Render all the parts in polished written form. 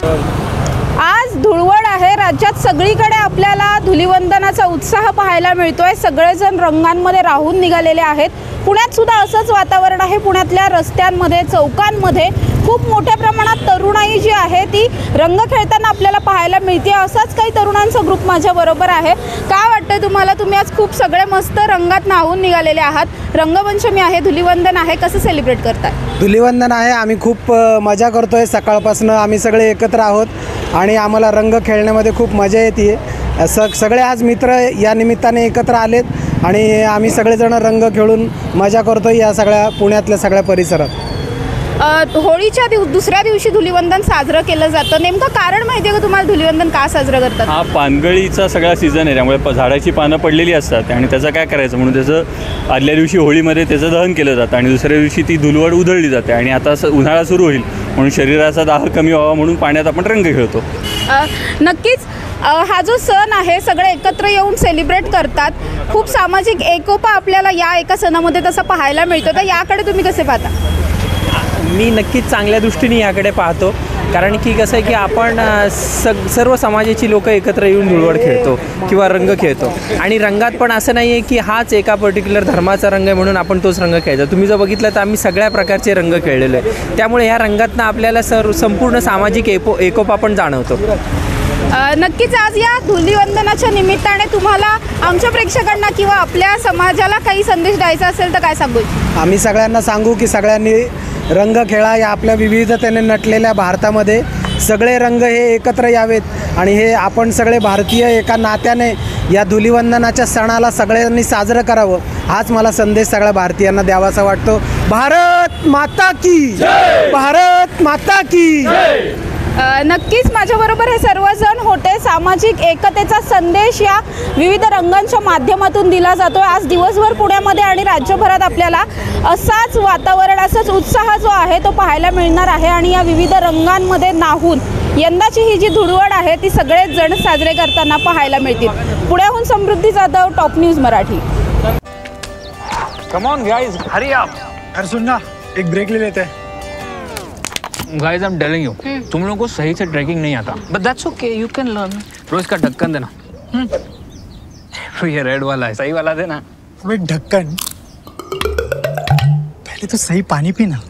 आज धुळवड आहे। राज्यात सगळीकडे आपल्याला धुलिवंदनाचा उत्साह पाहायला मिळतोय। सगळेजण रंगांमध्ये राहून निघालेले आहेत। पुण्यात सुद्धा असंच वातावरण आहे। पुण्यातल्या रस्त्यांमध्ये, चौकांमध्ये खूप मोठ्या प्रमाणात तरुणाई जी आहे ती रंग खेळताना आपल्याला पाहायला मिळते। असाच काही तरुणांचा ग्रुप माझ्या बरोबर आहे। काय वाटतं तुम्हाला? तुम्ही आज खूप सगळे मस्त रंगात न्हावून निघालेले आहात। रंगपंचमी आहे, धुलिवंदन आहे, कसं सेलिब्रेट करताय? धुलिवंदन आहे, आम्ही खूप मजा करतोय। सकाळपासून आम्ही सगळे एकत्र आहोत आणि आम्हाला रंग खेळण्यामध्ये खूप मजा येते। सगळे आज मित्र या निमित्ताने एकत्र आलेत आणि आम्ही सगळेजण रंग खेळून मजा करतोय या सगळ्या पुण्यातल्या सगळ्या परिसरात। होळीच्या दुसऱ्या दिवशी धुलिवंदन साजरं केलं जातं। नेमकं कारण माहिती आहे का तुम्हाला धुलिवंदन का साजरं करतात? हा पानगळीचा सगळा सीझन आहे, त्यामुळे झाडाची पानं पडलेली असतात आणि त्याचं काय करायचं म्हणून त्याचं आदल्या दिवशी होळीमध्ये त्याचं दहन केलं जातं आणि दुसऱ्या दिवशी ती धुलवड उधळली जाते आणि आता उन्हाळा सुरू होईल म्हणून शरीराचा दाह कमी व्हावा म्हणून पाण्यात आपण रंग खेळतो। नक्कीच हा जो सण आहे सगळे एकत्र येऊन सेलिब्रेट करतात। खूप सामाजिक एकोपा आपल्याला या एका सणामध्ये तसं पाहायला मिळतो। तर याकडे तुम्ही कसे पाहता? मी नक्कीच चांगल्या दृष्टीने याकडे पाहतो, कारण की कसं आहे की आपण सर्व समाजाची लोक एकत्र येऊन धुळवड खेळतो किंवा रंग खेळतो आणि रंगात पण असं नाही आहे की हाच एका पर्टिक्युलर धर्माचा रंग आहे म्हणून आपण तोच रंग खेळतो। तुम्ही जर बघितलं तर आम्ही सगळ्या प्रकारचे रंग खेळलेलो आहे, त्यामुळे ह्या रंगातनं आपल्याला संपूर्ण सामाजिक एकोपा पण जाणवतो। नक्कीच आज या धुलिवंदनाच्या निमित्ताने तुम्हाला आमच्या प्रेक्षकांना किंवा आपल्या समाजाला काही संदेश द्यायचा असेल तर काय सांगू? आम्ही सगळ्यांना सांगू की सगळ्यांनी रंग खेळा। या आपल्या विविधतेने नटलेल्या भारतामध्ये सगळे रंग हे एकत्र यावेत आणि हे आपण सगळे भारतीय एका नात्याने या धुलिवंदनाच्या सणाला सगळ्यांनी साजरं करावं, हाच मला संदेश सगळ्या भारतीयांना द्यावासा वाटतो। भारत माता की जय! भारत माता की जय! नक्कीच माझ्याबरोबर हे सर्वजण होते। सामाजिक एकतेचा संदेश या विविध रंगांच्या माध्यमातून दिला जातो। आज दिवसभर पुण्यामध्ये आणि राज्यभरात आपल्याला असाच वातावरण, असाच उत्साह जो आहे तो पाहायला मिळणार आहे आणि या विविध रंगांमध्ये न्हावून यंदाची ही जी धुळवड आहे ती सगळेच जण साजरे करताना पाहायला मिळतील। पुण्याहून Samruddhi Jadhav, top news Marathi. Come on guys, hurry up. अरे सुन ना, एक ब्रेक ले लेते हैं। Guys I am telling you, तुम लोगों को सही से ट्रैकिंग नहीं आता, but that's okay, you can learn. रोज का ढक्कन देना। ये रेड वाला है, सही वाला देना। अबे ढक्कन, पहले तो सही पानी पीना।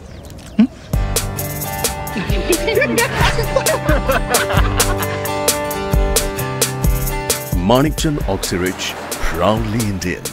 Manikchand Oxyrich, proudly Indian.